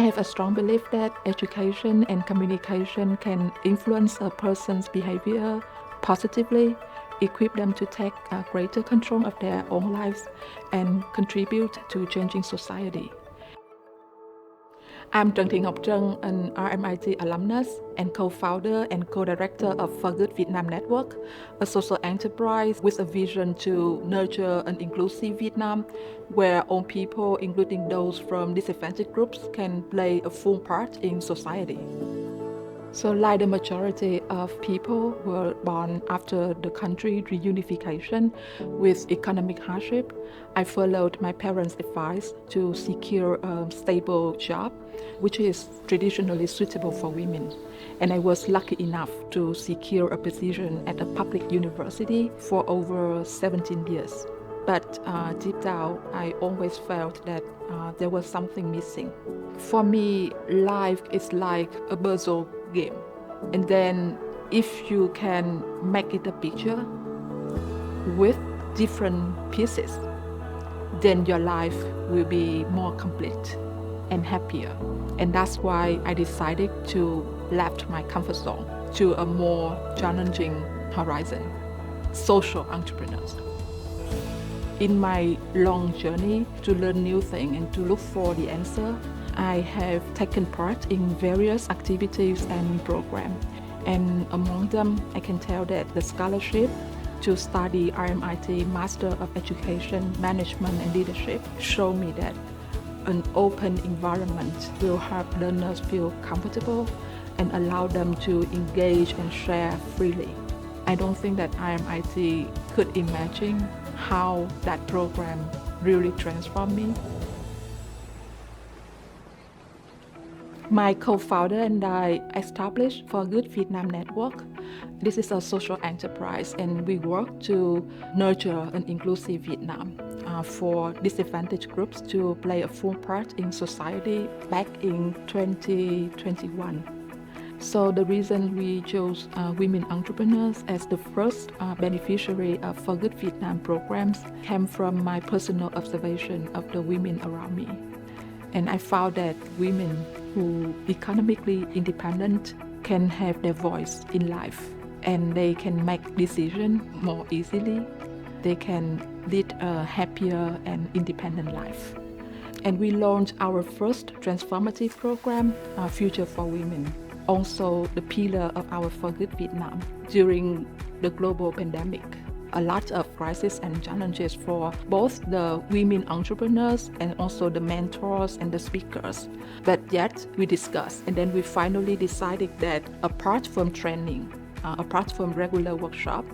I have a strong belief that education and communication can influence a person's behavior positively, equip them to take greater control of their own lives, and contribute to changing society. I'm Trần Thị Ngọc Trân, an RMIT alumnus and co-founder and co-director of For Good Vietnam Network, a social enterprise with a vision to nurture an inclusive Vietnam where all people, including those from disadvantaged groups, can play a full part in society. So like the majority of people who were born after the country reunification with economic hardship, I followed my parents' advice to secure a stable job, which is traditionally suitable for women. And I was lucky enough to secure a position at a public university for over 17 years. But deep down, I always felt that there was something missing. For me, life is like a puzzle game. And then if you can make it a picture with different pieces, then your life will be more complete and happier. And that's why I decided to left my comfort zone to a more challenging horizon, social entrepreneurs. In my long journey to learn new things and to look for the answer, I have taken part in various activities and programs. And among them, I can tell that the scholarship to study RMIT Master of Education, Management and Leadership showed me that an open environment will help learners feel comfortable and allow them to engage and share freely. I don't think that RMIT could imagine how that program really transformed me. My co-founder and I established For Good Vietnam Network. This is a social enterprise and we work to nurture an inclusive Vietnam for disadvantaged groups to play a full part in society back in 2021. So the reason we chose women entrepreneurs as the first beneficiary of For Good Vietnam programs came from my personal observation of the women around me. And I found that women who economically independent can have their voice in life and they can make decisions more easily. They can lead a happier and independent life. And we launched our first transformative program, Future for Women, also the pillar of our For Good Vietnam during the global pandemic. A lot of crises and challenges for both the women entrepreneurs and also the mentors and the speakers. But yet we discussed and then we finally decided that apart from training, apart from regular workshop,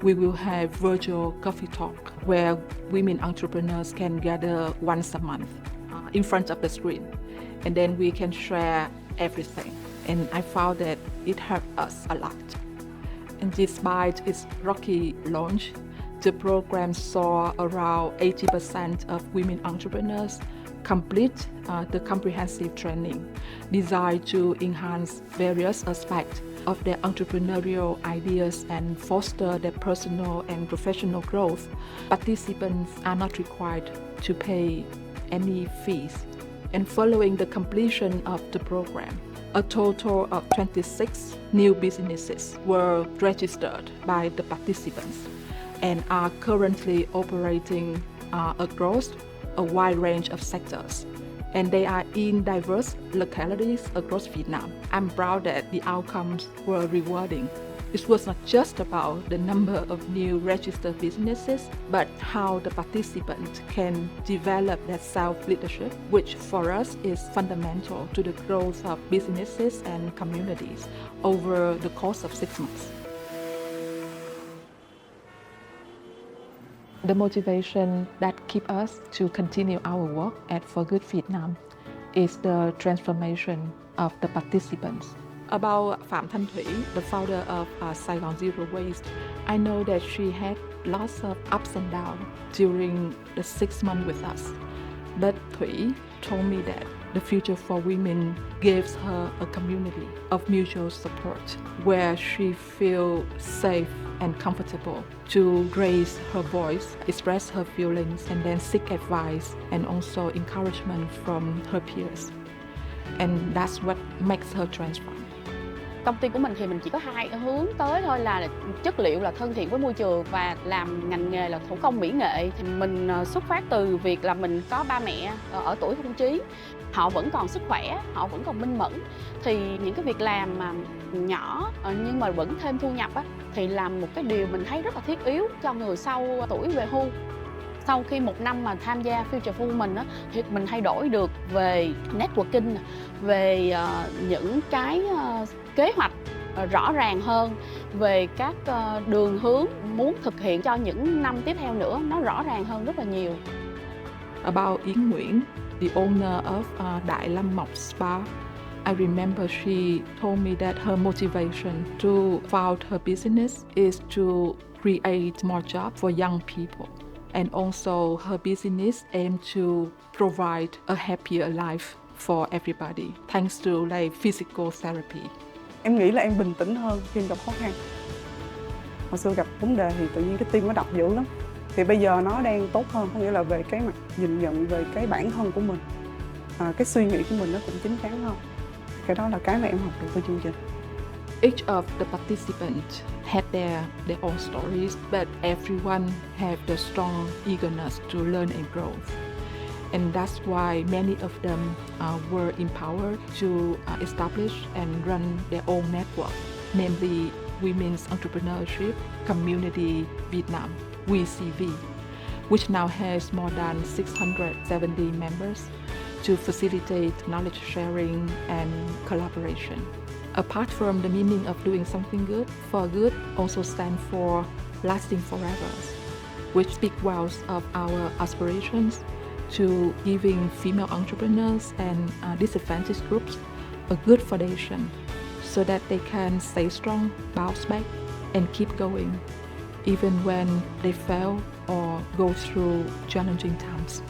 we will have virtual coffee talk where women entrepreneurs can gather once a month in front of the screen. And then we can share everything. And I found that it helped us a lot. And despite its rocky launch, the program saw around 80% of women entrepreneurs complete the comprehensive training designed to enhance various aspects of their entrepreneurial ideas and foster their personal and professional growth. Participants are not required to pay any fees. And following the completion of the program, a total of 26 new businesses were registered by the participants and are currently operating across a wide range of sectors. And they are in diverse localities across Vietnam. I'm proud that the outcomes were rewarding. It was not just about the number of new registered businesses, but how the participants can develop their self-leadership, which for us is fundamental to the growth of businesses and communities over the course of 6 months. The motivation that keeps us to continue our work at For Good Vietnam is the transformation of the participants. About Phạm Thanh Thủy, the founder of Saigon Zero Waste, I know that she had lots of ups and downs during the 6 months with us. But Thủy told me that the Future for Women gives her a community of mutual support where she feels safe and comfortable to raise her voice, express her feelings, and then seek advice and also encouragement from her peers. And that's what makes her transform. Công ty của mình thì mình chỉ có hai hướng tới thôi, là chất liệu là thân thiện với môi trường và làm ngành nghề là thủ công mỹ nghệ. Thì mình xuất phát từ việc là mình có ba mẹ ở tuổi hưu trí, họ vẫn còn sức khỏe, họ vẫn còn minh mẫn. Thì những cái việc làm mà nhỏ nhưng mà vẫn thêm thu nhập á, thì là một cái điều mình thấy rất là thiết yếu cho người sau tuổi về hưu. Sau khi 1 năm mà tham gia Future For Women á, thì mình thay đổi được về networking, về những cái kế hoạch rõ ràng hơn, về các đường hướng muốn thực hiện cho những năm tiếp theo nữa, nó rõ ràng hơn rất là nhiều. About Yến Nguyễn, the owner of Đại Lâm Mộc Spa, I remember she told me that her motivation to found her business is to create more jobs for young people. And also her business aims to provide a happier life for everybody, thanks to like physical therapy. Em nghĩ là em bình tĩnh hơn khi gặp khó khăn. Hồi xưa gặp vấn đề thì tự nhiên cái tim nó đập dữ lắm. Thì bây giờ nó đang tốt hơn, có nghĩa là về cái mặt nhìn nhận về cái bản thân của mình, cái suy nghĩ của mình nó cũng chín chắn hơn. Cái đó là cái mà em học được từ chương trình. Each of the participants had their own stories, but everyone had the strong eagerness to learn and grow. And that's why many of them were empowered to establish and run their own network, namely Women's Entrepreneurship Community Vietnam, WCV, which now has more than 670 members to facilitate knowledge sharing and collaboration. Apart from the meaning of doing something good, for good also stands for lasting forever, which speak well of our aspirations to giving female entrepreneurs and disadvantaged groups a good foundation so that they can stay strong, bounce back, and keep going, even when they fail or go through challenging times.